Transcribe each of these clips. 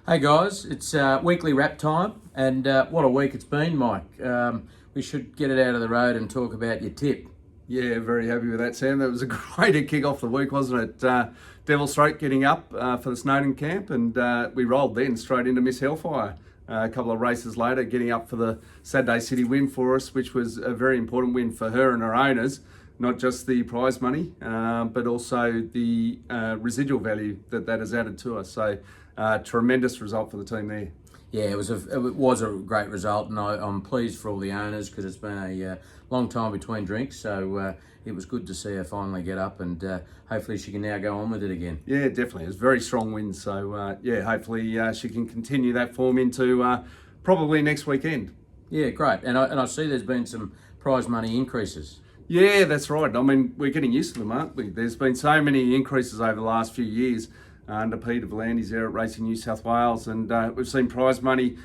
Hey guys, it's weekly wrap time, and what a week it's been, Mike. We should get it out of the road and talk about your tip. Yeah, very happy with that, Sam. That was a great kick off the week, wasn't it? Devil's Throat getting up for the Snowden camp, and we rolled then straight into Miss Hellfire. A couple of races later, getting up for the Saturday City win for us, which was a very important win for her and her owners. Not just the prize money, but also the residual value that has added to us. So, tremendous result for the team there. Yeah, it was a great result, and I'm pleased for all the owners because it's been a long time between drinks. So it was good to see her finally get up, and hopefully she can now go on with it again. Yeah, definitely. It was a very strong win. So hopefully she can continue that form into probably next weekend. Yeah, great. And I see there's been some prize money increases. Yeah, that's right. I mean, we're getting used to them, aren't we? There's been so many increases over the last few years under Peter V'landys there at Racing New South Wales, and we've seen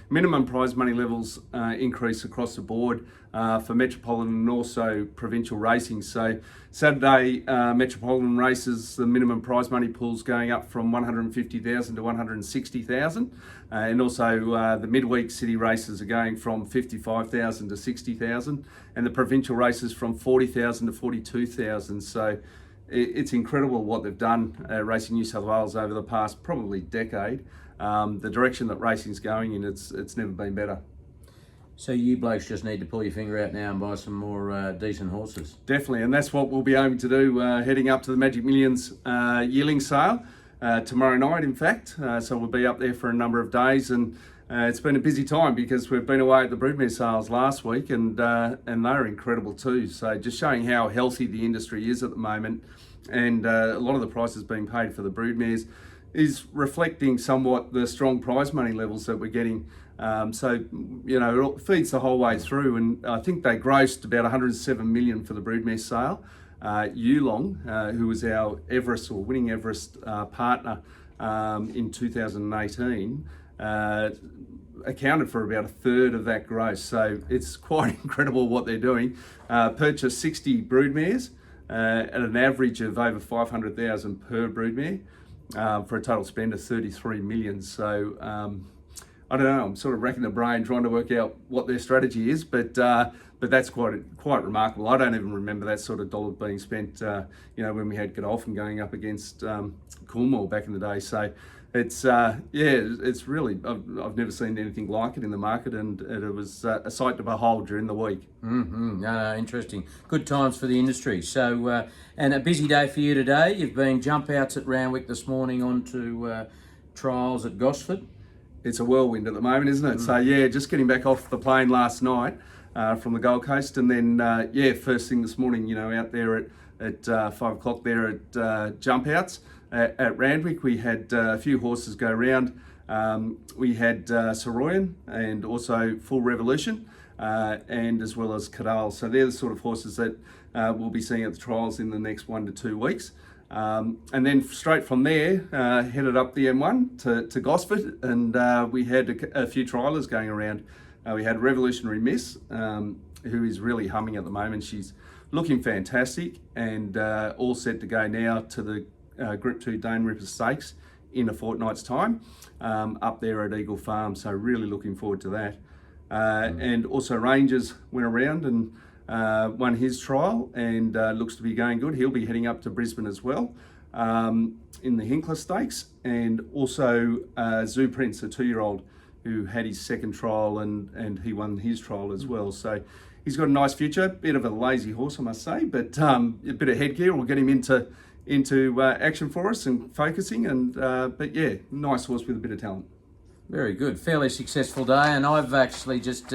minimum prize money levels increase across the board for Metropolitan and also provincial racing. So Saturday Metropolitan races, the minimum prize money pool's going up from 150,000 to 160,000, and also the midweek city races are going from 55,000 to 60,000, and the provincial races from 40,000 to 42,000. So it's incredible what they've done at Racing New South Wales over the past probably decade. The direction that racing's going in, it's never been better. So you blokes just need to pull your finger out now and buy some more decent horses. Definitely, and that's what we'll be aiming to do heading up to the Magic Millions yearling sale tomorrow night, in fact. So we'll be up there for a number of days, and it's been a busy time because we've been away at the broodmare sales last week, and they're incredible too. So just showing how healthy the industry is at the moment, and a lot of the prices being paid for the broodmares is reflecting somewhat the strong prize money levels that we're getting. So it feeds the whole way through, and I think they grossed about 107 million for the broodmare sale. Yulong, who was our Everest or winning Everest partner in 2018. Accounted for about a third of that gross, so it's quite incredible what they're doing. Purchased 60 broodmares at an average of over 500,000 per broodmare for a total spend of 33 million. So I don't know. I'm sort of racking the brain trying to work out what their strategy is, but that's quite remarkable. I don't even remember that sort of dollar being spent. When we had Godolphin going up against Coolmore back in the day. So it's really I've never seen anything like it in the market, and it was a sight to behold during the week. No, interesting. Good times for the industry. So and a busy day for you today. You've been jump outs at Randwick this morning onto trials at Gosford. It's a whirlwind at the moment, isn't it? So just getting back off the plane last night from the Gold Coast, and then first thing this morning, out there at 5 o'clock there at jump outs at Randwick. We had a few horses go round. We had Soroyan and also Full Revolution, and as well as Cadal. So they're the sort of horses that we'll be seeing at the trials in the next 1 to 2 weeks. And then straight from there, headed up the M1 to Gosford, and we had a few trialers going around. We had Revolutionary Miss, who is really humming at the moment. She's looking fantastic, and all set to go now to the Group 2 Dane Ripper Stakes in a fortnight's time up there at Eagle Farm. So really looking forward to that. And also Rangers went around and won his trial, and looks to be going good. He'll be heading up to Brisbane as well in the Hinkler Stakes, and also Zoo Prince, a 2-year-old who had his second trial, and he won his trial as well. So he's got a nice future. Bit of a lazy horse, I must say, but a bit of headgear will get him into action for us and focusing, and but yeah, nice horse with a bit of talent. Very good. Fairly successful day, and I've actually just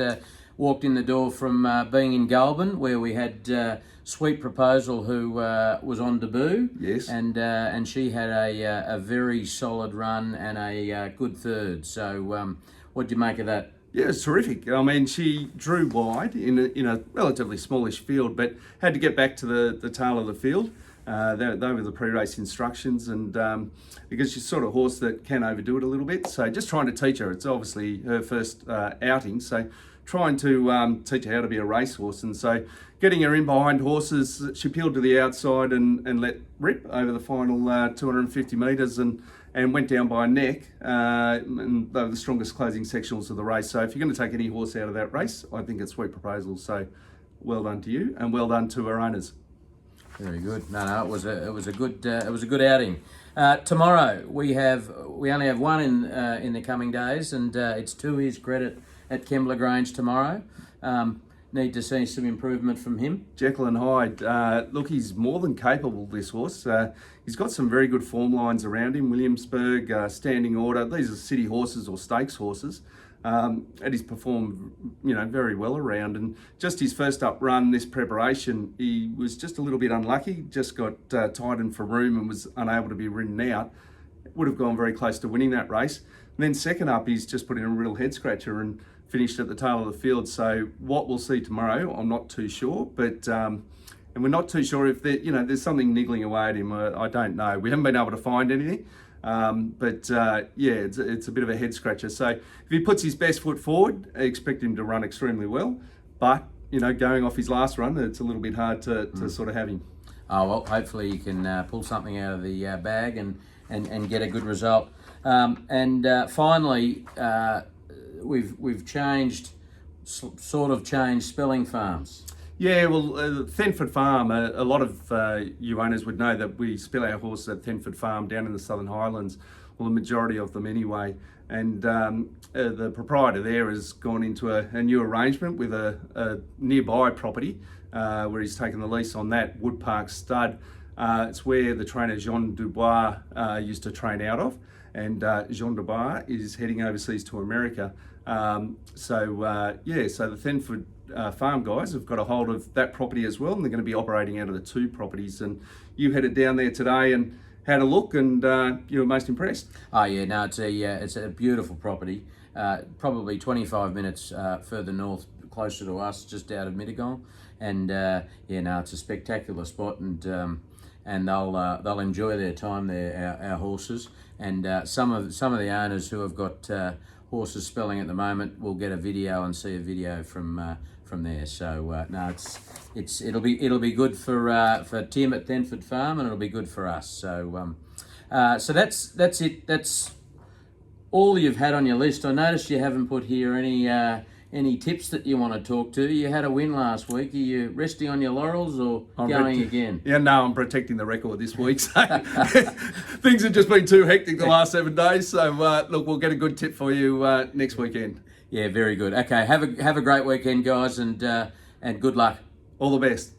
walked in the door from being in Goulburn, where we had Sweet Proposal, who was on debut. Yes. And she had a very solid run and a good third. So what do you make of that? Yeah, it's terrific. I mean, she drew wide in a relatively smallish field, but had to get back to the tail of the field. They were the pre-race instructions, and because she's sort of horse that can overdo it a little bit, so just trying to teach her. It's obviously her first outing, so trying to teach her how to be a racehorse. And so getting her in behind horses, she peeled to the outside and let rip over the final 250 metres and went down by a neck. And they were the strongest closing sectionals of the race. So if you're going to take any horse out of that race, I think it's Sweet Proposal. So well done to you, and well done to her owners. Very good. No, it was a good outing. Tomorrow we only have one in the coming days, and it's to his credit at Kembla Grange tomorrow. Need to see some improvement from him. Jekyll and Hyde. Look, he's more than capable, this horse. He's got some very good form lines around him. Williamsburg, Standing Order. These are city horses or stakes horses. And he's performed, very well around. And just his first up run, this preparation, he was just a little bit unlucky. Just got tightened for room and was unable to be ridden out. Would have gone very close to winning that race. And then second up, he's just put in a real head scratcher and finished at the tail of the field. So what we'll see tomorrow, I'm not too sure, but and we're not too sure if there's something niggling away at him. I don't know. We haven't been able to find anything, but it's a bit of a head scratcher. So if he puts his best foot forward, I expect him to run extremely well. But going off his last run, it's a little bit hard to sort of have him. Oh well, hopefully he can pull something out of the bag and get a good result. Finally. We've changed Spelling Farms. Yeah, well, Thenford Farm, a lot of you owners would know that we spell our horses at Thenford Farm down in the Southern Highlands, well, the majority of them anyway. And the proprietor there has gone into a new arrangement with a nearby property where he's taken the lease on that, Wood Park Stud. It's where the trainer Jean Dubois used to train out of. And Jean Dubois is heading overseas to America. So the Thenford Farm guys have got a hold of that property as well, and they're going to be operating out of the two properties. And you headed down there today and had a look, and you were most impressed. Oh yeah, no, it's a beautiful property. Probably 25 minutes further north, closer to us, just out of Mittagong. And it's a spectacular spot, and they'll enjoy their time there, our horses. And some of the owners who have got horses spelling at the moment will get a video and see a video from there. So it'll be good for Tim at Thenford Farm, and it'll be good for us. So that's it. That's all you've had on your list. I noticed you haven't put here any tips that you want to talk to. You had a win last week. Are you resting on your laurels or going again? Yeah, no, I'm protecting the record this week. So things have just been too hectic the last 7 days. So look, we'll get a good tip for you next weekend. Yeah, very good. Okay, have a great weekend, guys, and good luck. All the best.